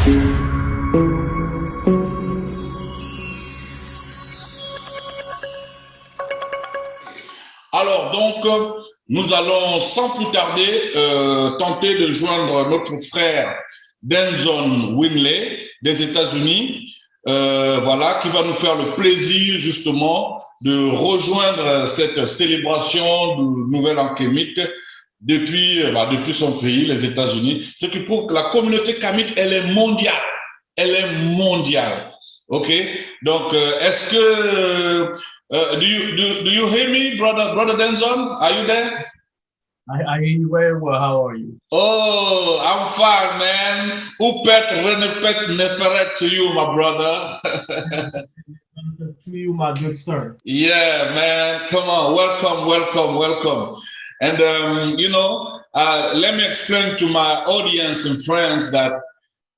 Alors, donc, nous allons sans plus tarder tenter de joindre notre frère Denson Winley des États-Unis, voilà, qui va nous faire le plaisir justement de rejoindre cette célébration du Nouvel An kémite depuis son pays, les États-Unis, ce qui prouve que la communauté kamite, elle est mondiale. Elle est mondiale. OK? Donc, est-ce que do you hear me, brother Denson? Are you there? I hear you very well. How are you? Oh, I'm fine, man. Upet renepet neferet to you, my brother. To you, my good sir. Yeah, man. Come on. Welcome. And, let me explain to my audience and friends that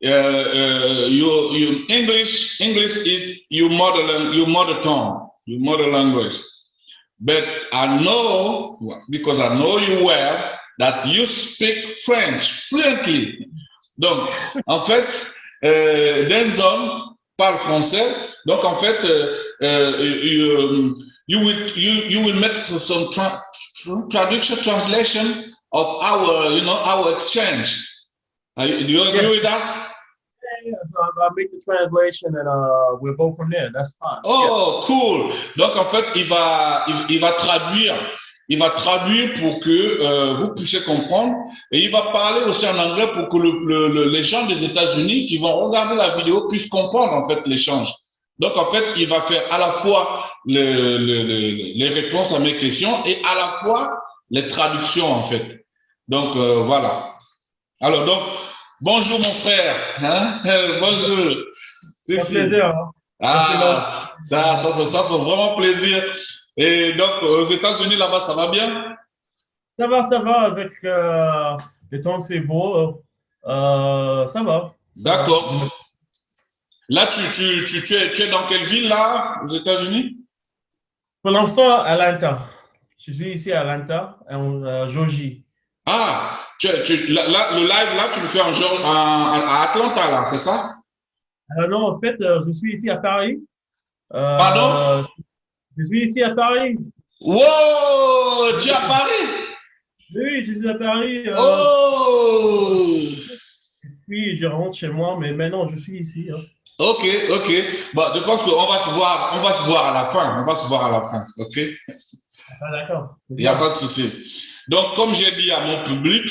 you English is your mother tongue, your mother language. But I know, because I know you well, that you speak French fluently. Donc, en fait, Denson parle français. Donc, en fait, you will make some translation of our exchange. Do you agree with that? Yeah, so I'll make the translation and we'll go from there. That's fine. Oh, yeah. Cool. Donc, en fait, il va traduire pour que vous puissiez comprendre, et il va parler aussi en anglais pour que les gens des États-Unis qui vont regarder la vidéo puissent comprendre en fait l'échange. Donc, en fait, il va faire à la fois les réponses à mes questions et à la fois les traductions en fait. Donc, voilà. Alors, donc, bonjour mon frère. Hein? Bonjour. C'est un plaisir. Hein? Ah, ça fait vraiment plaisir. Et donc, aux États-Unis, là-bas, ça va bien? Ça va, avec le temps fait beau. Ça va. D'accord. Là, tu es dans quelle ville, là, aux États-Unis? Pour l'instant, Atlanta. Je suis ici à Atlanta, en Georgie. Ah, le live, là, tu le fais à Atlanta, là, c'est ça? Non, en fait, je suis ici à Paris. Pardon? Je suis ici à Paris. Wow, tu es à Paris? Oui, je suis à Paris. Oh! Puis, je rentre chez moi, mais maintenant, je suis ici. Hein. Ok. Bon, je pense qu'on va se voir à la fin. Ok? Ah, d'accord. Il n'y a pas de souci. Donc, comme j'ai dit à mon public,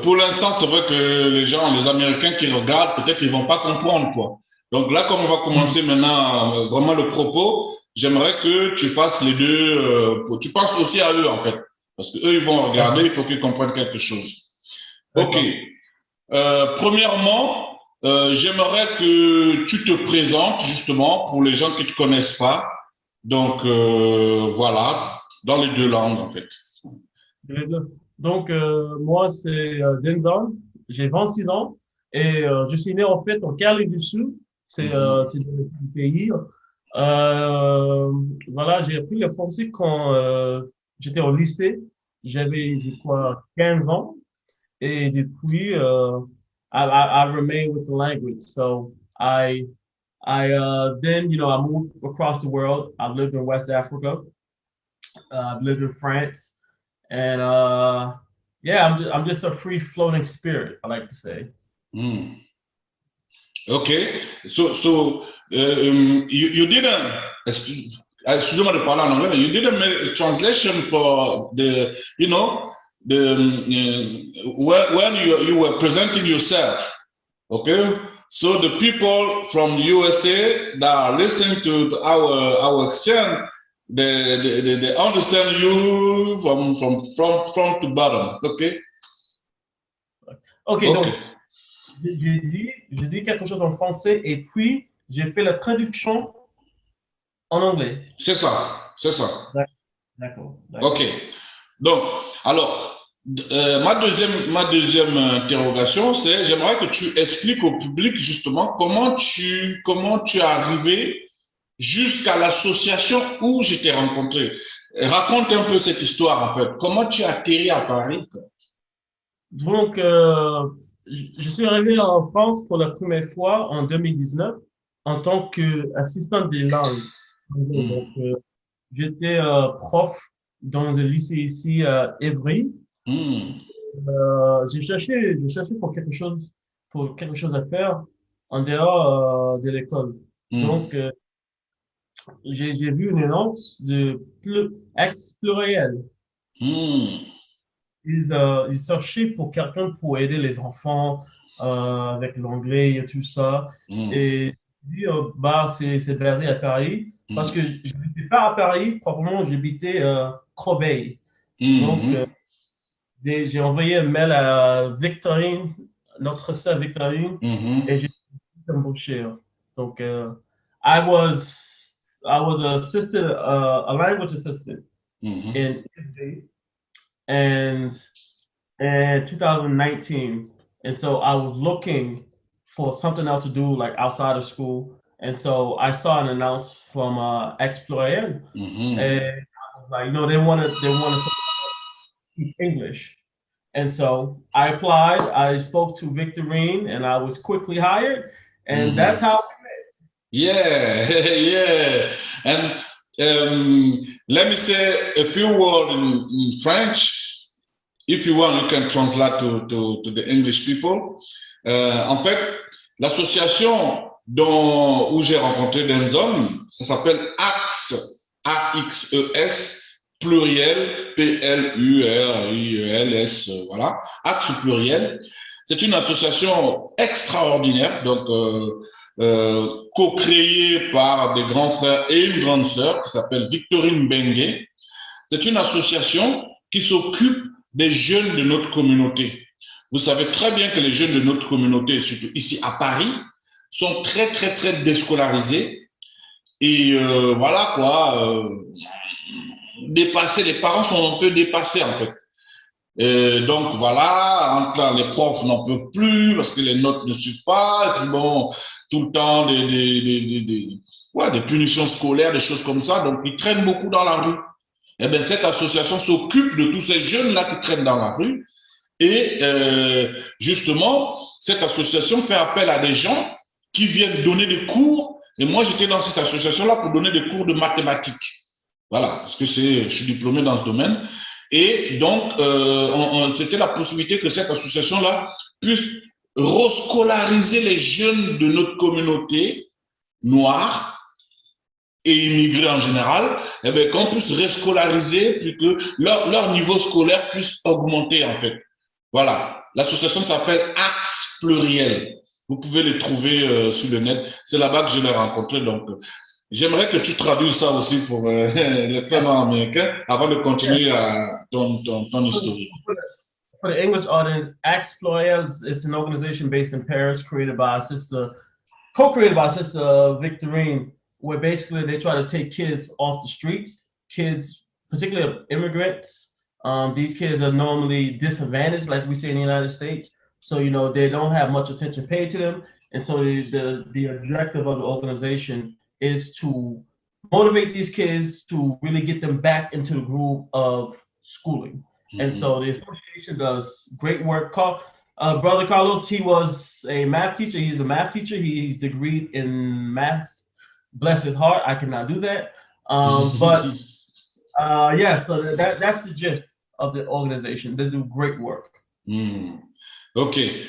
pour l'instant, c'est vrai que les Américains qui regardent, peut-être ils ne vont pas comprendre, quoi. Donc là, comme on va commencer maintenant vraiment le propos, j'aimerais que tu fasses les deux, tu penses aussi à eux, en fait. Parce qu'eux, ils vont regarder, il faut qu'ils comprennent quelque chose. Ok. Premièrement, j'aimerais que tu te présentes, justement, pour les gens qui ne te connaissent pas. Donc, voilà, dans les deux langues, en fait. Donc, moi, c'est Denson, j'ai 26 ans et je suis né en fait en Caraïbes du Sud, c'est dans le pays. Voilà, j'ai appris le français quand j'étais au lycée, j'avais, je crois, 15 ans et depuis, I remain with the language. So then, I moved across the world. I lived in West Africa. I've lived in France. And yeah, I'm just a free floating spirit, I like to say. Okay, so you didn't, excuse-moi de parler en anglais, you didn't make a translation for the when you were presenting yourself, okay? So the people from the USA that are listening to our exchange, they understand you from front to bottom, okay? Okay. Donc, j'ai dit quelque chose en français et puis j'ai fait la traduction en anglais. C'est ça. D'accord. Ok. Donc, alors, ma deuxième interrogation, c'est j'aimerais que tu expliques au public justement comment tu es arrivé jusqu'à l'association où je t'ai rencontré. Raconte un peu cette histoire, en fait. Comment tu as atterri à Paris? Donc, je suis arrivé en France pour la première fois en 2019 en tant qu'assistant des langues. Donc, j'étais prof dans un lycée ici à Évry. Hmm. J'ai cherché pour quelque chose à faire en dehors de l'école. Hmm. Donc, j'ai vu une annonce de ex-pluriel. Hmm. Ils cherchaient pour quelqu'un pour aider les enfants avec l'anglais et tout ça. Hmm. Et je dis, bah, c'est basé à Paris parce Hmm. que je n'habitais pas à Paris, proprement, j'habitais Corbeil. Donc, Hmm. j'ai envoyé un mail à Victorine, notre sœur Victorine, Hmm. et j'ai embauché. Donc, I was assistant, a language assistant Hmm. in Italy, and in 2019. And so I was looking for something else to do, like outside of school. And so I saw an announcement from Explorer, Hmm. and I was like, they wanted to teach English. And so I applied. I spoke to Victorine, and I was quickly hired. And Hmm. that's how. Yeah, yeah. And let me say a few words in French. If you want, you can translate to the English people. En fait, l'association où j'ai rencontré Denzon, ça s'appelle AXE, A-X-E-S, pluriel, P-L-U-R-I-E-L-S, voilà, AXE pluriel. C'est une association extraordinaire, donc co-créée par des grands frères et une grande sœur qui s'appelle Victorine Bengue. C'est une association qui s'occupe des jeunes de notre communauté. Vous savez très bien que les jeunes de notre communauté, surtout ici à Paris, sont très, très, très déscolarisés. Et voilà quoi, dépassés, les parents sont un peu dépassés en fait. Donc voilà, les profs n'en peuvent plus parce que les notes ne suivent pas. Et puis bon, tout le temps des punitions scolaires, des choses comme ça. Donc ils traînent beaucoup dans la rue. Eh bien, cette association s'occupe de tous ces jeunes-là qui traînent dans la rue. Et justement, cette association fait appel à des gens qui viennent donner des cours. Et moi, j'étais dans cette association-là pour donner des cours de mathématiques. Voilà, parce que je suis diplômé dans ce domaine. Et donc, c'était la possibilité que cette association-là puisse rescolariser les jeunes de notre communauté noire et immigrés en général, eh bien, qu'on puisse rescolariser, puis que leur niveau scolaire puisse augmenter, en fait. Voilà. L'association s'appelle Axe Pluriel. Vous pouvez les trouver sur le net. C'est là-bas que je les ai rencontrés. Donc, j'aimerais que tu traduises ça aussi pour les femmes américains avant de continuer ton historique. For the English audience, Explorer is an organization based in Paris, co-created by Sister Victorine, where basically they try to take kids off the streets, kids, particularly immigrants. These kids are normally disadvantaged, like we say in the United States. So, they don't have much attention paid to them. And so the objective of the organization is to motivate these kids to really get them back into the groove of schooling. And so the association does great work. Brother Carlos, he was a math teacher. He's a math teacher. He's degreed in math. Bless his heart. I cannot do that. But yeah, so that's the gist of the organization. They do great work. OK.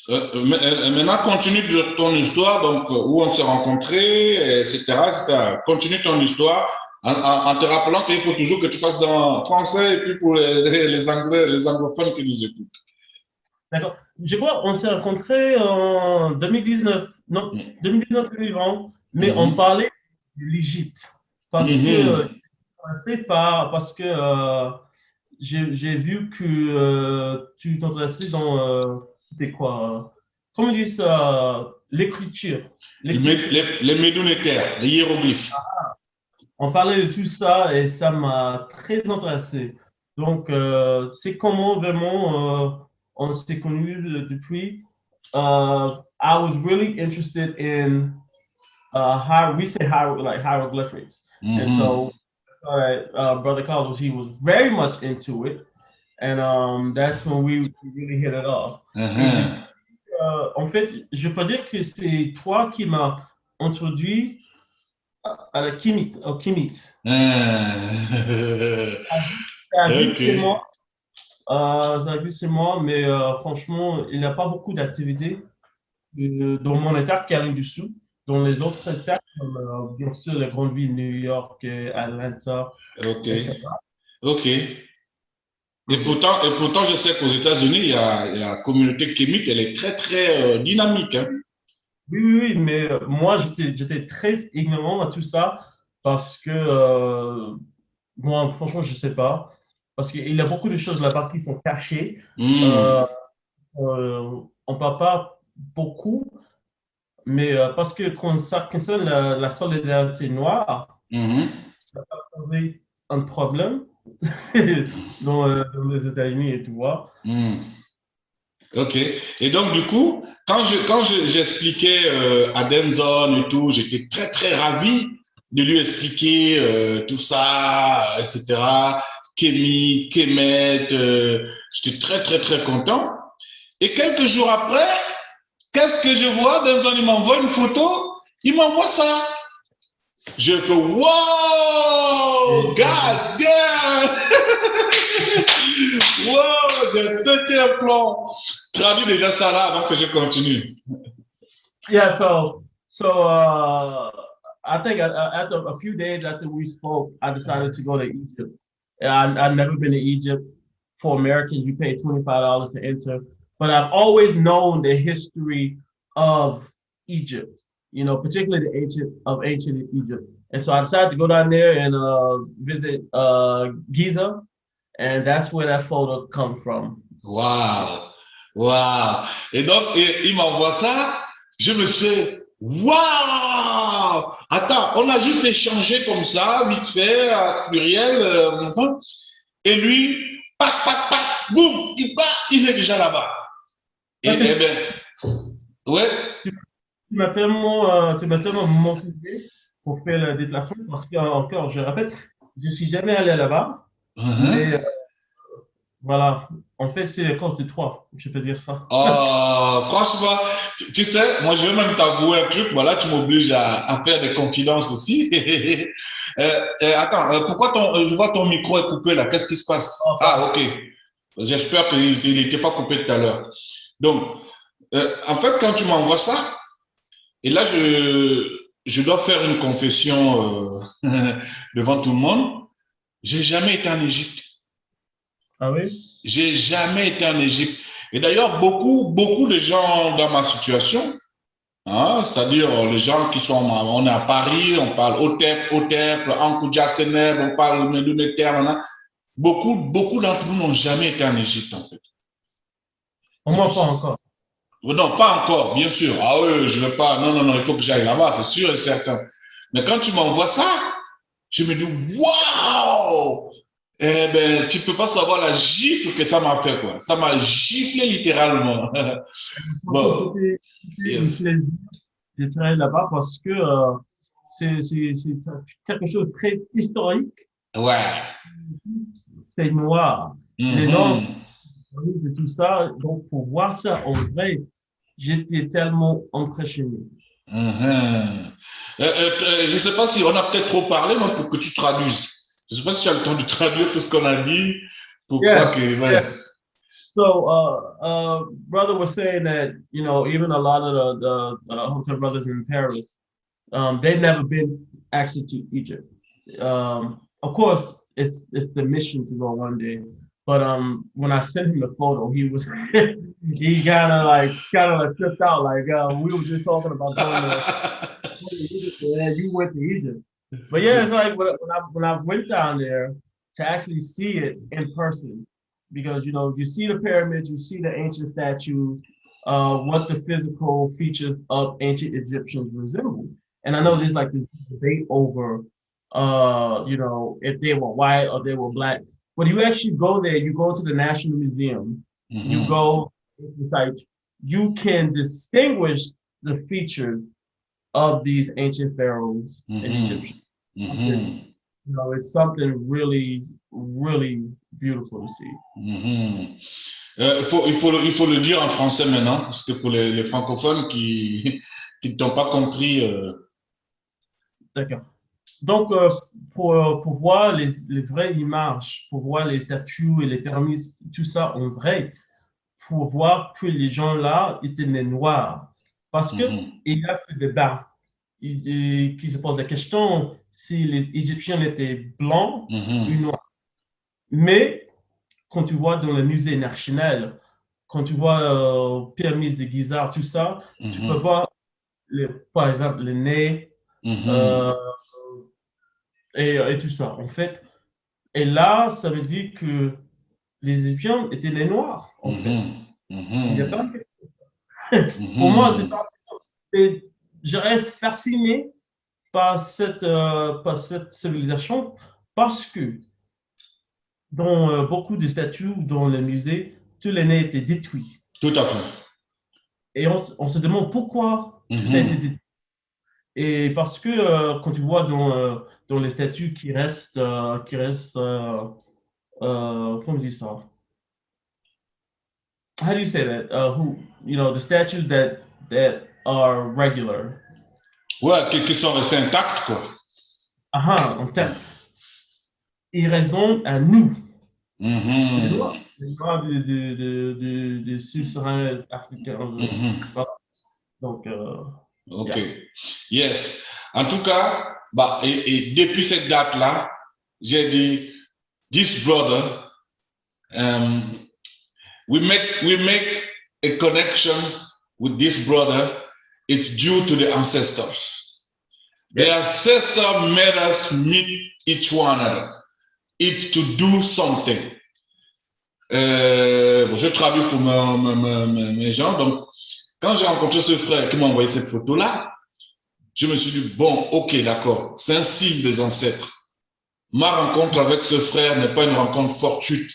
Maintenant, continue de ton histoire, donc où on s'est rencontrés, etc., etc. Continue ton histoire en te rappelant qu'il faut toujours que tu fasses dans français et puis pour les Anglais, les anglophones qui nous écoutent. D'accord. Je crois qu'on s'est rencontrés en 2019, non, 2019-2020, mais on parlait de l'Égypte. Parce que j'ai vu que tu t'intéressais dans, c'était quoi? Comment on dit ça? L'écriture. Les médounétaires, les hiéroglyphes. On parlait de tout ça et ça m'a très intéressé. Donc, c'est comment vraiment on s'est connus depuis. I was really interested in we say hieroglyphics. And so Brother Carlos, he was very much into it. And that's when we really hit it off. en fait, je peux dire que c'est toi qui m'as introduit à la Kemet, au Kemet. Ça Ok. existe chez moi, ça existe chez moi, mais franchement, il n'y a pas beaucoup d'activités dans mon état, Caroline du Sud. Dans les autres états, comme bien sûr les grandes villes, New York, Atlanta, Ok. etc. Ok. Mhm. Et pourtant, je sais qu'aux États-Unis, il y a la communauté kémique, elle est très, très dynamique, hein. Oui, oui, oui, mais moi, j'étais très ignorant à tout ça parce que moi, franchement, je ne sais pas. Parce qu'il y a beaucoup de choses là-bas qui sont cachées. Hmm. Euh, on ne parle pas beaucoup, mais parce que quand ça concerne la solidarité noire, Mhm. ça va poser un problème dans les États-Unis et tout vois. Hmm. Ok. Et donc, du coup, j'expliquais à Denzon et tout, j'étais très, très ravi de lui expliquer tout ça, etc. Kémy, Kemet, j'étais très, très, très content. Et quelques jours après, qu'est-ce que je vois? Denzon, il m'envoie une photo, il m'envoie ça. Je fais, wow, Et, God damn! Wow, j'ai pété un plomb. Traduis déjà ça là avant que je continue. yeah, I think after a few days after we spoke, I decided to go to Egypt. I've never been to Egypt. For Americans, you pay $25 to enter, but I've always known the history of Egypt. You know, particularly the ancient Egypt. And so I decided to go down there and visit Giza, and that's where that photo comes from. Waouh, waouh. Et donc, il m'envoie ça. Je me suis fait, waouh! Attends, on a juste échangé comme ça, vite fait, à pluriel, enfin. Et lui, pac, pac, pac, boum, il part, il est déjà là-bas. Et, Parce que eh ben, ouais. tu m'as tellement motivé pour faire le déplacement parce que, encore, je répète, je suis jamais allé là-bas, mais Uh-huh. voilà, en fait, c'est à cause de toi, je peux dire ça. Oh, franchement, tu sais, moi je vais même t'avouer un truc, voilà, tu m'obliges à faire des confidences aussi. Attends, pourquoi je vois ton micro est coupé là, qu'est-ce qui se passe? Oh, Ah, ok, j'espère qu'il n'était pas coupé tout à l'heure. Donc, en fait, quand tu m'envoies ça, et là je dois faire une confession devant tout le monde, j'ai jamais été en Égypte. ah oui? J'ai jamais été en Égypte. Et d'ailleurs, beaucoup de gens dans ma situation, hein, c'est-à-dire les gens qui sont, on est à Paris, on parle Otep, Ankoudia, Seneb, on parle Medouneter, beaucoup d'entre nous n'ont jamais été en Égypte, en fait. Au C'est moins pour pas ça. encore. Non, pas encore, bien sûr. Ah oui, je ne veux pas. Non, non, non, il faut que j'aille là-bas, c'est sûr et certain. Mais quand tu m'envoies ça, je me dis, waouh! Eh ben, tu peux pas savoir la gifle que ça m'a fait, quoi. Ça m'a giflé littéralement. Franchement, Bon, c'était un yes. plaisir d'être allé là-bas parce que c'est quelque chose de très historique. Ouais. C'est noir. Les normes Mhm. et tout ça. Donc, pour voir ça en vrai, j'étais tellement impressionné. Mhm. Je ne sais pas si on a peut-être trop parlé, mais pour que tu traduises. Je ne sais pas si tu as le temps de traduire tout ce qu'on a dit pour pas Yeah, que, yeah. voilà. So, brother was saying that even a lot of the hotel brothers in Paris, they've never been actually to Egypt. Of course, it's the mission to go one day. But when I sent him the photo, he was he kind of like tripped out. Like we were just talking about going to Egypt, and you went to Egypt. But yeah, it's like when I went down there to actually see it in person, because you see the pyramids, you see the ancient statues, what the physical features of ancient Egyptians resemble. And I know there's like this debate over, if they were white or they were black. But you actually go there, you go to the National Museum, you Mhm. go, it's like you can distinguish the features of these ancient pharaohs and Mhm. Egyptians. Something, Mhm. it's something really, really beautiful to see. Il faut le dire en français maintenant, parce que pour les francophones qui ne t'ont pas compris. D'accord. Donc, pour voir les vraies images, pour voir les statues et les pyramides, tout ça en vrai, pour voir que les gens là étaient les noirs. Parce que il y a ce débat qui se pose la question si les Égyptiens étaient blancs ou noirs. Mais quand tu vois dans le musée national, quand tu vois pyramide de Giza, tout ça, tu peux voir, par exemple, le nez et tout ça. En fait, et là, ça veut dire que les Égyptiens étaient les Noirs, en fait. Il n'y a pas de question. Pour moi, je reste fasciné par cette civilisation parce que dans beaucoup de statues dans le musée, tous les nez étaient détruits. Tout à fait. Et on se demande pourquoi tout ça a été détruit. Et parce que quand tu vois dans les statues qui restent comment on dit ça? How do you say that? The statues that are regular. Ouais, qui sont restés intacts, quoi. En tête. Ils résonnent à nous. Les Noirs de sub-Saharan africains. Donc, OK. Yeah. Yes. En tout cas, et depuis cette date-là, j'ai dit, this brother, we make a connection with this brother. It's due to the ancestors. The ancestor made us meet each one another. It's to do something. Je traduis pour mes gens. Donc, quand j'ai rencontré ce frère qui m'a envoyé cette photo-là, je me suis dit, bon, ok, d'accord, c'est un signe des ancêtres. Ma rencontre avec ce frère n'est pas une rencontre fortuite,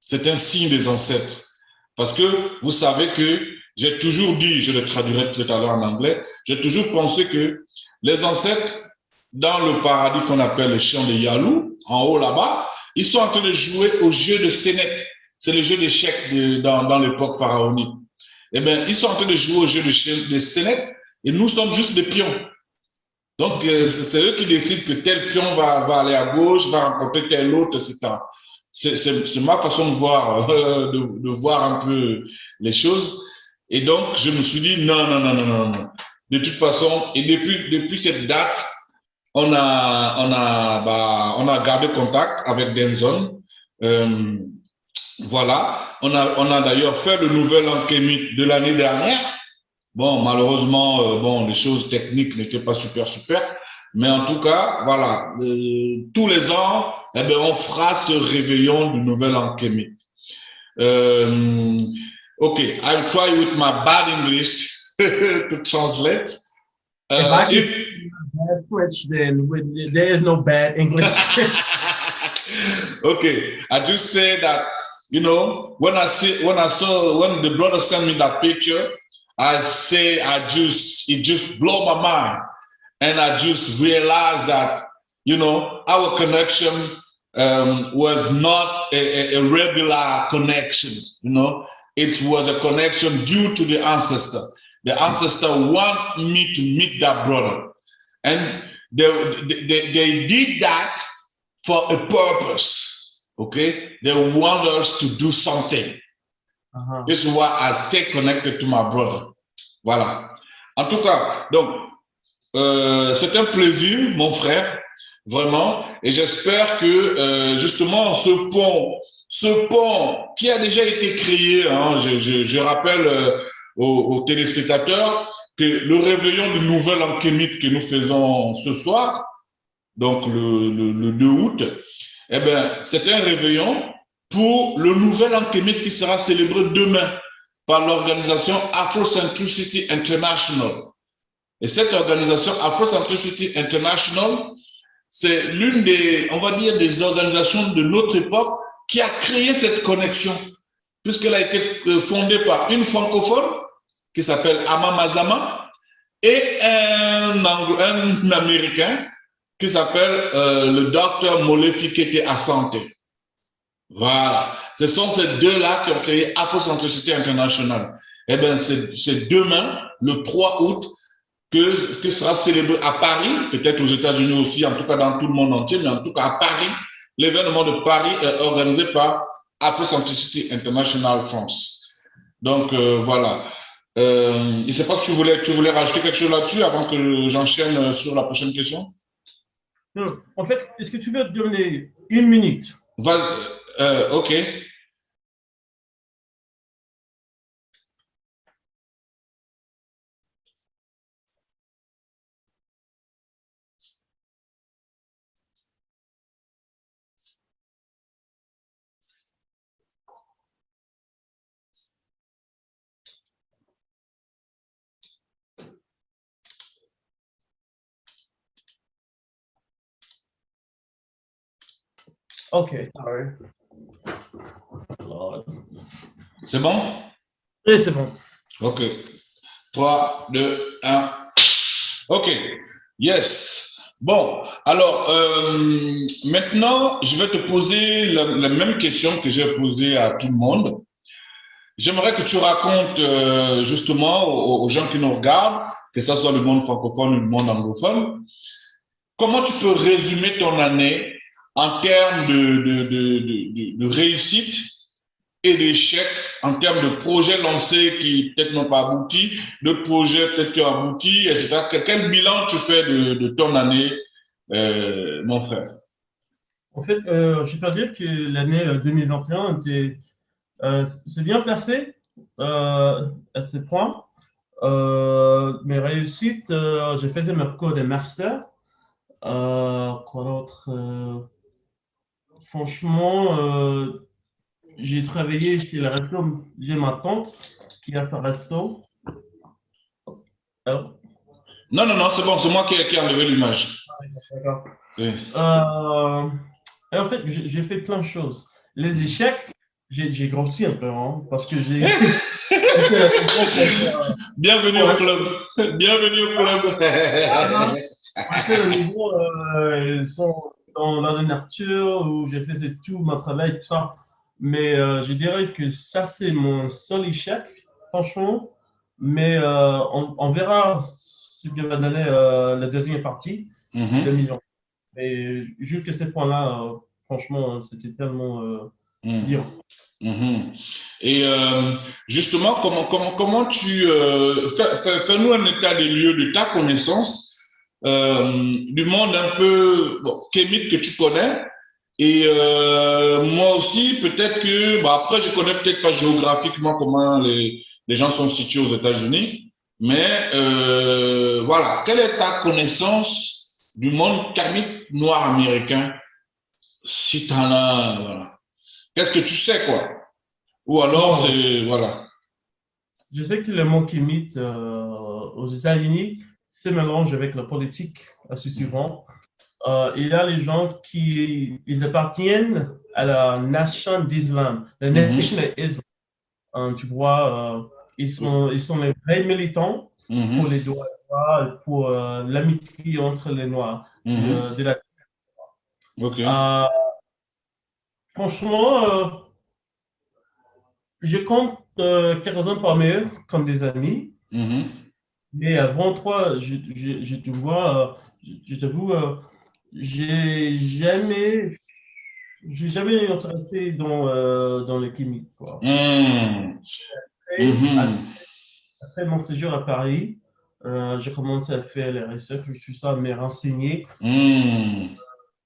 c'est un signe des ancêtres. Parce que vous savez que j'ai toujours dit, je le traduirai tout à l'heure en anglais, j'ai toujours pensé que les ancêtres, dans le paradis qu'on appelle le champ de Yalou, en haut là-bas, ils sont en train de jouer au jeu de Sénète. C'est le jeu d'échecs dans l'époque pharaonique. Eh bien, ils sont en train de jouer au jeu de Sénète et nous sommes juste des pions. Donc, c'est eux qui décident que tel pion va aller à gauche, va rencontrer tel autre, etc. C'est ma façon de voir, de voir un peu les choses. Et donc, je me suis dit, non. De toute façon, et depuis cette date, on a gardé contact avec Denzon. Voilà, on a d'ailleurs fait le nouvel an kémite de l'année dernière. Bon, malheureusement, les choses techniques n'étaient pas super, mais en tout cas, voilà, tous les ans, on fera ce réveillon du nouvel an kémite. Okay, I'll try with my bad English to translate. If I can bad French, then there is no bad English. Okay, I just say that, when the brother sent me that picture, it just blew my mind. And I just realized that, our connection was not a regular connection, It was a connection due to the ancestor. The ancestor want me to meet that brother. And they did that for a purpose, okay? They want us to do something. This is why I stay connected to my brother. Voilà. En tout cas, donc, c'est un plaisir, mon frère, vraiment. Et j'espère que, justement, ce pont qui a déjà été créé, je rappelle aux téléspectateurs que le réveillon du nouvel an kémite que nous faisons ce soir, donc le 2 août, c'est un réveillon pour le nouvel an kémite qui sera célébré demain par l'organisation Afrocentricity International. Et cette organisation Afrocentricity International, c'est l'une des, on va dire, des organisations de notre époque qui a créé cette connexion, puisqu'elle a été fondée par une francophone qui s'appelle Ama Mazama et un Américain qui s'appelle le docteur Molefi Kete Asante. Voilà. Ce sont ces deux-là qui ont créé Afrocentricité International. Eh bien, c'est demain, le 3 août, que sera célébré à Paris, peut-être aux États-Unis aussi, en tout cas dans tout le monde entier, mais en tout cas à Paris. L'événement de Paris est organisé par Afrocentricity International France. Donc, voilà. Je ne sais pas si tu voulais rajouter quelque chose là-dessus avant que j'enchaîne sur la prochaine question. Non, en fait, est-ce que tu veux te donner 1 minute? OK. OK, sorry. Lord. C'est bon? Oui, c'est bon. OK. 3, 2, 1. OK. Yes. Bon, alors, maintenant, je vais te poser la même question que j'ai posée à tout le monde. J'aimerais que tu racontes justement aux gens qui nous regardent, que ce soit le monde francophone ou le monde anglophone, comment tu peux résumer ton année en termes de réussite et d'échec, en termes de projets lancés qui peut-être n'ont pas abouti, de projets peut-être qui ont abouti, etc. Quel bilan tu fais de ton année, mon frère? En fait, je peux dire que l'année 2021 c'est bien placé à ce point. Mes réussites, j'ai fait mes cours de master. Quoi d'autre? Franchement, j'ai travaillé chez le resto. J'ai ma tante qui a son resto. Alors, Non, non, non, c'est bon, c'est moi qui ai enlevé l'image. d'accord. Oui. Et en fait, j'ai fait plein de choses. Les échecs, j'ai grossi un peu, hein, parce que j'ai Bienvenue au club. Bienvenue au club. parce que le niveau, ils sont dans la nature où j'ai fait tout mon travail, tout ça. Mais je dirais que ça, c'est mon seul échec, franchement. Mais on verra ce que va donner la deuxième partie de Millions. Et juste que ces points-là, franchement, c'était tellement dur. Et justement, comment tu fais-nous un état des lieux de ta connaissance du monde un peu kémique que tu connais. Et moi aussi, peut-être que, après, je connais peut-être pas géographiquement comment les gens sont situés aux États-Unis, mais voilà, quelle est ta connaissance du monde karmique noir américain, si tu en as, voilà. Qu'est-ce que tu sais, quoi? Ou alors, Bon, c'est, voilà. je sais que le mot kémite aux États-Unis se mélange avec la politique assez souvent. Il y a les gens qui ils appartiennent à la nation d'Islam, la nation d'Islam. Tu vois, ils sont les vrais militants pour les droits noirs, pour l'amitié entre les Noirs. De la... OK. Franchement, je compte quelques-uns parmi eux comme des amis. Mais avant toi, je te vois, je t'avoue, j'ai jamais intéressé dans les chimiques, quoi. Après mon séjour à Paris, j'ai commencé à faire les recherches, je suis ça, à me renseigner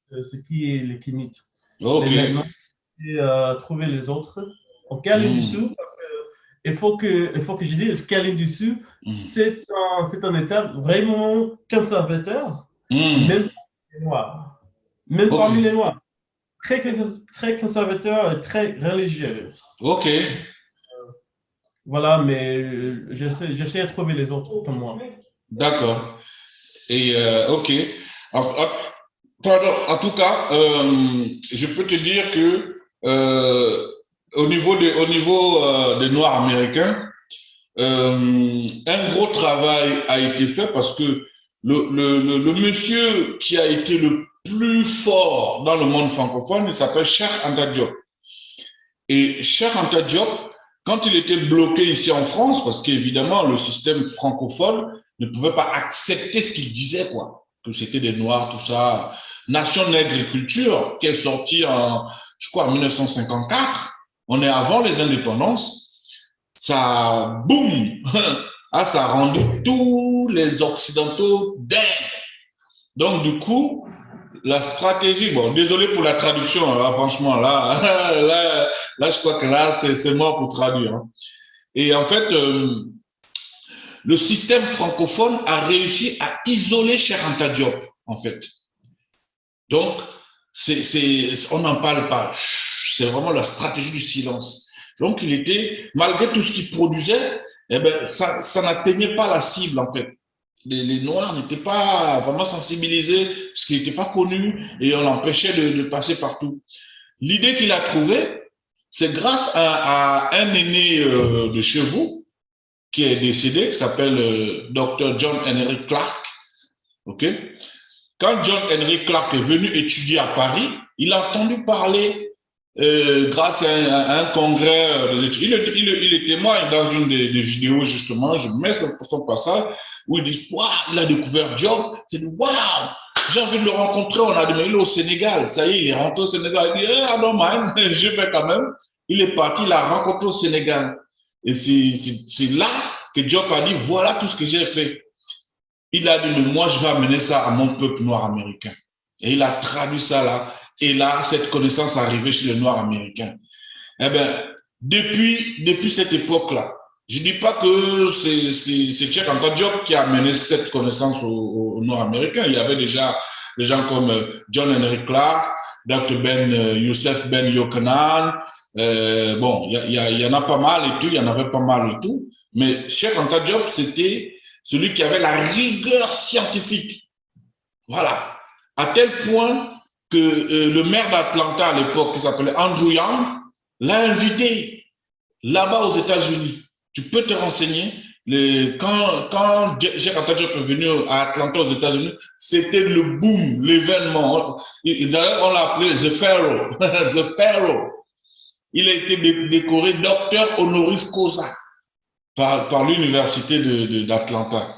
sur ce qui est les chimiques. OK. Mais maintenant, j'ai trouvé les autres. En Caroline du Sud, parce que il faut que je dise, Caroline du Sud, c'est un État vraiment conservateur, même parmi les Noirs. Même parmi les Noirs. Très, très conservateur et très religieux. OK. Voilà, mais j'essaie de trouver les autres comme moi. D'accord. Et OK. Pardon, en tout cas, je peux te dire que au niveau des Noirs américains, un gros travail a été fait parce que le monsieur qui a été le plus fort dans le monde francophone, il s'appelle Cheikh Anta Diop. Et Cheikh Anta Diop, quand il était bloqué ici en France, parce qu'évidemment, le système francophone ne pouvait pas accepter ce qu'il disait, quoi, que c'était des Noirs, tout ça. Nation Nègre et Culture, qui est sortie en, je crois, en 1954, on est avant les indépendances, ça, boum, ah, ça a rendu tous les Occidentaux dingues. Donc, du coup, la stratégie, bon, désolé pour la traduction, hein, franchement, là, je crois que là, c'est mort pour traduire. Hein. Et en fait, le système francophone a réussi à isoler Cheikh Anta Diop, en fait. Donc, on n'en parle pas. C'est vraiment la stratégie du silence. Donc, il était, malgré tout ce qu'il produisait, eh ben, ça n'atteignait pas la cible, en fait. Les Noirs n'étaient pas vraiment sensibilisés parce qu'ils n'étaient pas connus et on l'empêchait de passer partout. L'idée qu'il a trouvée, c'est grâce à un aîné de chez vous qui est décédé, qui s'appelle Dr. John Henry Clark. Okay? Quand John Henry Clark est venu étudier à Paris, il a entendu parler grâce à un congrès des études. Il témoigne dans une des vidéos, justement, je mets son passage, où il dit, waouh, il a découvert Diop. C'est dit, waouh, j'ai envie de le rencontrer. On a dit, mais il est au Sénégal. Ça y est, il est rentré au Sénégal. Il dit, ah non, man, je vais quand même. Il est parti, il a rencontré au Sénégal. Et c'est là que Diop a dit, voilà tout ce que j'ai fait. Il a dit, mais moi, je vais amener ça à mon peuple noir américain. Et il a traduit ça là. Et là, cette connaissance est arrivée chez les Noirs américains. Eh bien, depuis cette époque-là, je ne dis pas que c'est Cheikh Anta Diop qui a amené cette connaissance aux Noirs américains. Il y avait déjà des gens comme John Henry Clark, Dr. Youssef Ben Yochanan. Bon, il y en a pas mal et tout, il y en avait pas mal et tout. Mais Cheikh Anta Diop, c'était celui qui avait la rigueur scientifique. Voilà. À tel point que le maire d'Atlanta à l'époque, qui s'appelait Andrew Young, l'a invité là-bas aux États-Unis. Tu peux te renseigner. Quand Cheikh Anta Diop est venu à Atlanta aux États-Unis, c'était le boom, l'événement. D'ailleurs, on l'a appelé The Pharaoh. The Pharaoh. Il a été décoré docteur honoris causa par l'université d'Atlanta,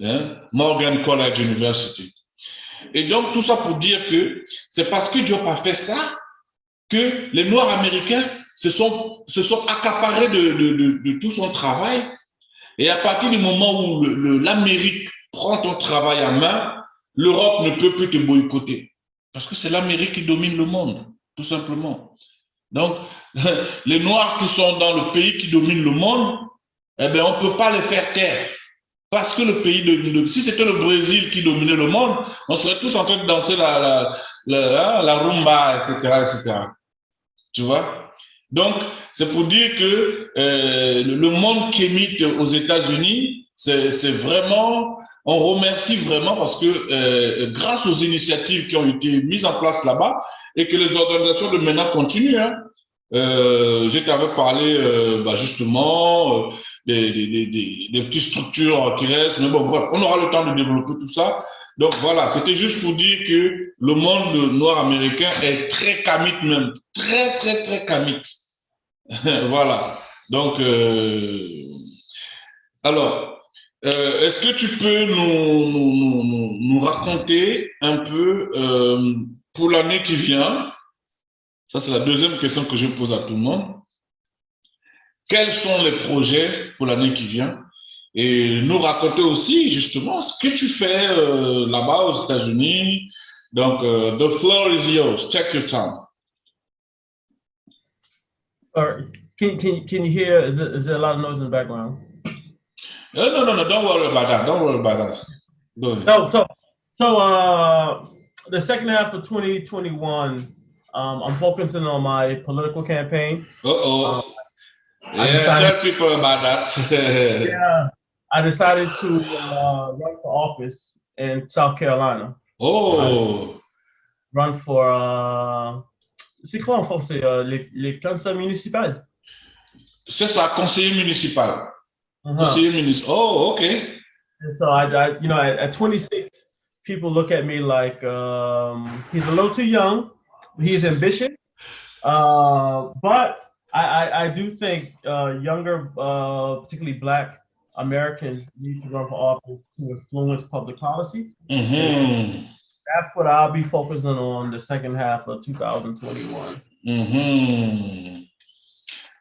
hein? Morgan College University. Et donc, tout ça pour dire que c'est parce que Diop a fait ça que les Noirs américains se sont accaparés de tout son travail. Et à partir du moment où l'Amérique prend ton travail en main, l'Europe ne peut plus te boycotter. Parce que c'est l'Amérique qui domine le monde, tout simplement. Donc, les Noirs qui sont dans le pays qui domine le monde, eh bien, on ne peut pas les faire taire. Parce que le pays si c'était le Brésil qui dominait le monde, on serait tous en train de danser la rumba, etc., etc. Tu vois? Donc, c'est pour dire que le monde kémite aux États-Unis, c'est vraiment, on remercie vraiment parce que grâce aux initiatives qui ont été mises en place là-bas et que les organisations de MENA continuent, hein, je t'avais parlé justement des petites structures qui restent, mais bon, bref, on aura le temps de développer tout ça. Donc voilà, c'était juste pour dire que le monde noir américain est très kamite même, très, très, très kamite. Voilà. Donc, alors, est-ce que tu peux nous raconter un peu pour l'année qui vient? Ça, c'est la deuxième question que je pose à tout le monde. Quels sont les projets pour l'année qui vient? Et nous raconter aussi, justement, ce que tu fais là-bas aux États-Unis. Donc, the floor is yours. Take your time. Can you hear? Is there a lot of noise in the background? No. Don't worry about that. Don't worry about that. Go ahead. No. So the second half of 2021, I'm focusing on my political campaign. Yeah, tell people about that. Yeah, I decided to run for office in South Carolina. Oh. Run for c'est quoi en français les conseils municipaux? C'est ça, conseiller municipal. Conseiller municipal. Oh, okay. And so I you know, at 26, people look at me like he's a little too young. He's ambitious, but I do think younger, particularly Black Americans, need to run for office to influence public policy. Mhm. That's what I'll be focusing on the second half of 2021. Mhm.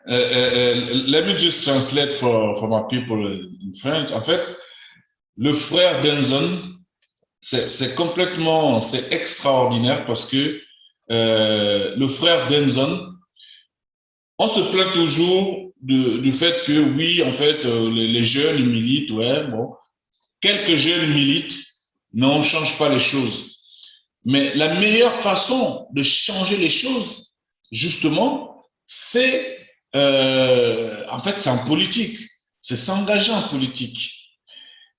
Let me just translate for my people in French. En fait, le frère Denson, c'est extraordinaire parce que le frère Denson, on se plaint toujours du fait que oui, en fait, les jeunes ils militent, ouais, bon, quelques jeunes militent, mais on ne change pas les choses. Mais la meilleure façon de changer les choses, justement, c'est en fait, c'est en politique, c'est s'engager en politique.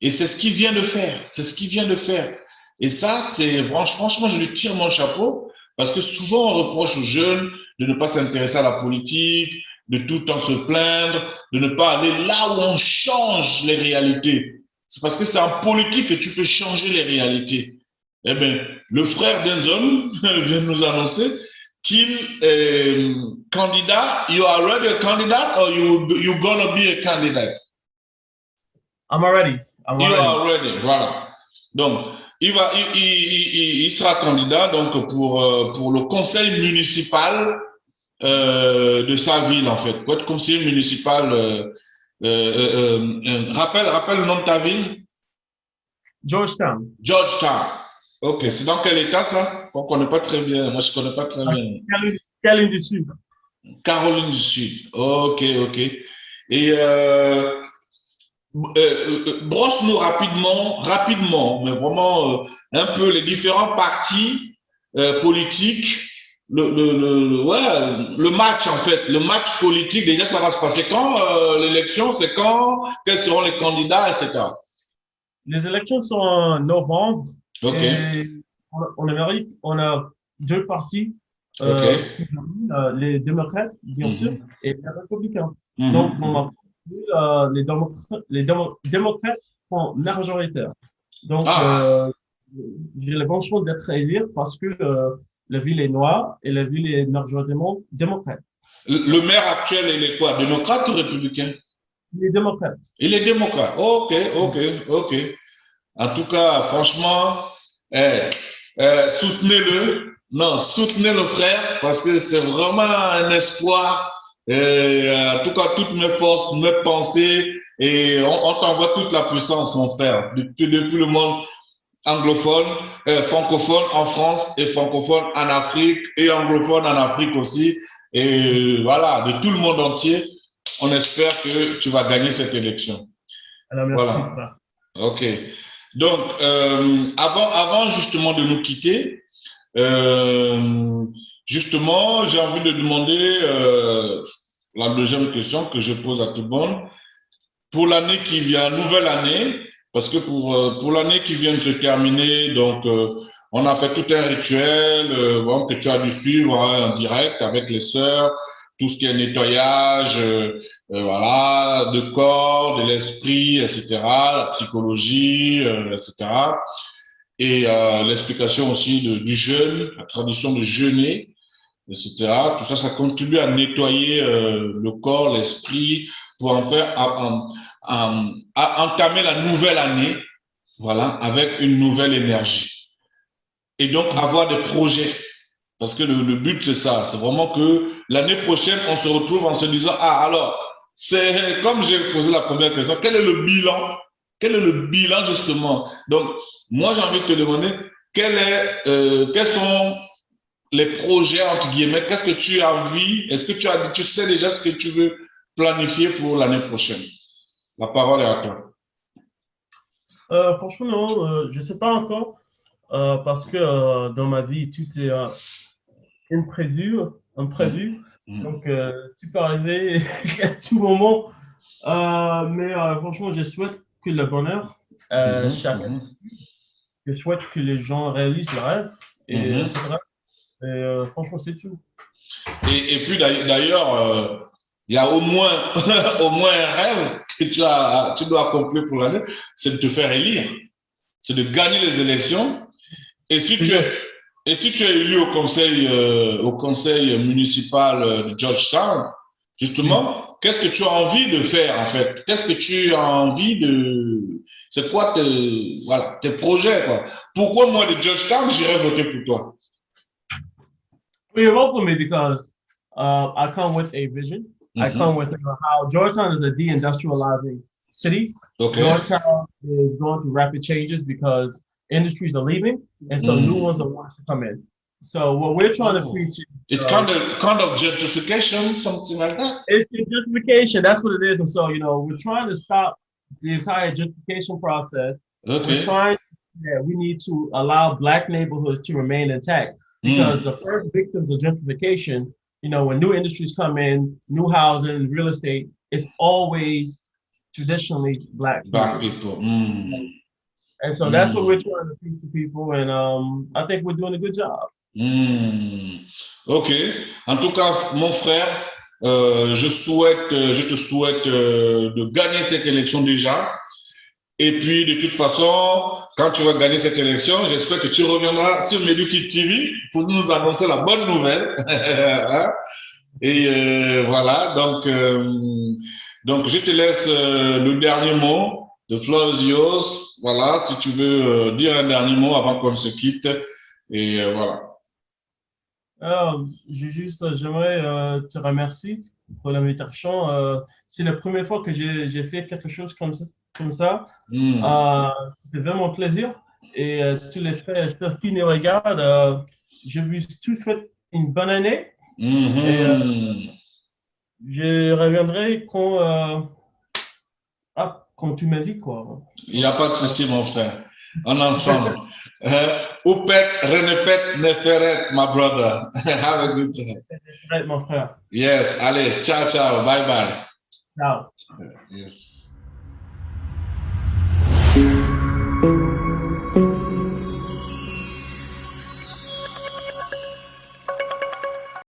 Et c'est ce qu'il vient de faire, c'est ce qu'il vient de faire. Et ça, c'est franchement, je lui tire mon chapeau parce que souvent on reproche aux jeunes de ne pas s'intéresser à la politique, de tout le temps se plaindre, de ne pas aller là où on change les réalités. C'est parce que c'est en politique que tu peux changer les réalités. Eh bien, le frère Denson vient de nous annoncer qu'il est candidat. You are already a candidate or you're gonna be a candidate? I'm already. You are ready, voilà. Donc, il sera candidat donc pour le conseil municipal de sa ville, en fait. Pour être conseiller municipal, rappelle le nom de ta ville? Georgetown. Georgetown. Ok, c'est dans quel état ça? On ne connaît pas très bien. Moi, je ne connais pas très bien. Caroline du Sud. Caroline du Sud. Ok, ok. Et brosse-nous rapidement, mais vraiment un peu les différents partis politiques, le match en fait, le match politique, déjà ça va se passer quand l'élection, c'est quand, quels seront les candidats, etc. Les élections sont en novembre. Ok. Et en Amérique, on a deux partis, les démocrates, bien sûr, et les républicains. Donc, les démocrates sont majoritaires. Donc, j'ai le bon choix d'être élu parce que la ville est noire et la ville est majoritairement démocrate. Le maire actuel, il est quoi? Démocrate ou républicain? Il est démocrate. Il est démocrate. Ok. En tout cas, franchement, soutenez-le. Non, soutenez le frère parce que c'est vraiment un espoir. En tout cas, toutes mes forces, mes pensées, et on t'envoie toute la puissance, mon frère, depuis le monde anglophone, francophone en France et francophone en Afrique et anglophone en Afrique aussi. Et voilà, de tout le monde entier, on espère que tu vas gagner cette élection. Alors, merci, voilà. frère. Ok. Donc, avant justement de nous quitter, justement, j'ai envie de demander la deuxième question que je pose à tout le monde. Pour l'année qui vient, nouvelle année, parce que pour l'année qui vient de se terminer, donc on a fait tout un rituel que tu as dû suivre en direct avec les sœurs, tout ce qui est nettoyage, voilà, de corps, de l'esprit, etc., la psychologie, etc. Et l'explication aussi du jeûne, la tradition de jeûner, etc. Tout ça, ça contribue à nettoyer le corps, l'esprit, pour en faire à entamer la nouvelle année, voilà, avec une nouvelle énergie. Et donc avoir des projets. Parce que le but, c'est ça. C'est vraiment que l'année prochaine, on se retrouve en se disant, ah, alors, c'est comme j'ai posé la première question, quel est le bilan? Quel est le bilan, justement? Donc, moi, j'ai envie de te demander, quels sont les projets, entre guillemets, qu'est-ce que tu as envie? Est-ce que tu sais déjà ce que tu veux planifier pour l'année prochaine? La parole est à toi. Franchement, non, je ne sais pas encore, parce que dans ma vie, tout est imprévu. Donc, tu peux arriver à tout moment. Mais franchement, je souhaite que le bonheur, je souhaite que les gens réalisent leurs rêves. Et, franchement, c'est tout. Et puis d'ailleurs, il y a au moins un rêve que tu dois accomplir pour l'année, c'est de te faire élire, c'est de gagner les élections. Et si tu es élu au conseil municipal de Georgetown, Justement, qu'est-ce que tu as envie de faire en fait? Qu'est-ce que tu as envie de... C'est quoi voilà, tes projets, quoi? Pourquoi moi, de Georgetown, j'irais voter pour toi? Well, you vote for me because I come with a vision. I come with how Georgetown is a deindustrializing city. Okay. Georgetown is going through rapid changes because industries are leaving, and so new ones are wanting to come in. So what we're trying to preach is it's kind of gentrification, something like that. It's gentrification. That's what it is. And so, we're trying to stop the entire gentrification process. Okay. We need to allow Black neighborhoods to remain intact because the first victims of gentrification, when new industries come in, new housing, real estate, it's always traditionally Black people. And so that's what we're trying to teach to people. And I think we're doing a good job. Ok. En tout cas, mon frère, je te souhaite de gagner cette élection déjà. Et puis, de toute façon, quand tu vas gagner cette élection, j'espère que tu reviendras sur Meduti TV pour nous annoncer la bonne nouvelle. Et voilà, donc je te laisse le dernier mot. The floor is yours. Voilà, si tu veux dire un dernier mot avant qu'on se quitte. Et voilà. J'aimerais te remercier pour l'invitation. C'est la première fois que j'ai fait quelque chose comme ça. C'était vraiment un plaisir. Et tous les frères et sœurs qui nous regardent, je vous tous souhaite une bonne année. Et, je reviendrai quand tu m'invites, quoi. Il n'y a pas de souci, mon frère. On est ensemble. Oupet, renepet, neferet, my brother. Have a good time. Right, mon frère. Yes, allez, ciao, ciao, bye, bye. Ciao. Yes.